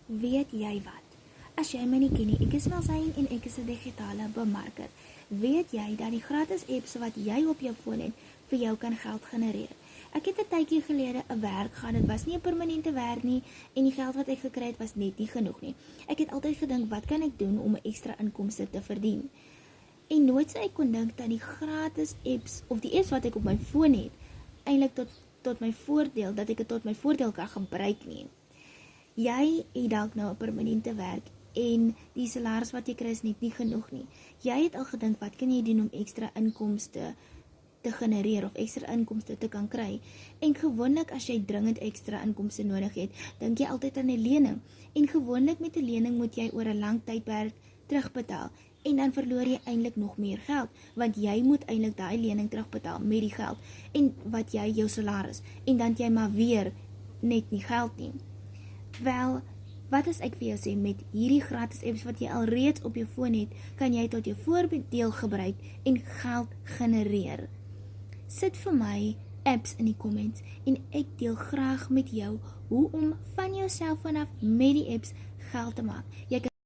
Weet jy wat? As jy my nie ken nie, ek is Melzijn en ek is 'n digitale bemarker. Weet jy dat die gratis apps wat jy op jou foon het, vir jou kan geld genereer? Ek het 'n tydjie gelede 'n werk gehad, dit was nie 'n permanente werk nie, en die geld wat ek gekry het was net nie genoeg nie. Ek het altyd gedink, wat kan ek doen om 'n ekstra inkomste te verdien? En nooit sou ek kon dink dat die gratis apps, of die apps wat ek op my foon het, eintlik tot my voordeel, dat ek dit tot my voordeel kan gebruik nie. Jy het dalk nou 'n permanente werk en die salaris wat jy kry is net nie genoeg nie. Jy het al gedink, wat kan jy doen om ekstra inkomste te genereer of ekstra inkomste te kan kry? En gewoonlik as jy dringend ekstra inkomste nodig het, dink jy altyd aan 'n lening. En gewoonlik met 'n lening moet jy oor 'n lang tydperk terugbetaal. En dan verloor jy eintlik nog meer geld, want jy moet eintlik daai lening terugbetaal met die geld en wat jy jou salaris, en dan jy maar weer net nie geld nie. Wel, wat as ek vir jou sê, met hierdie gratis apps wat jy alreeds op jou foon het, kan jy tot jou voordeel gebruik en geld genereer. Sit vir my apps in die comments en ek deel graag met jou hoe om van jou selfoon af met die apps geld te maak. Jy kan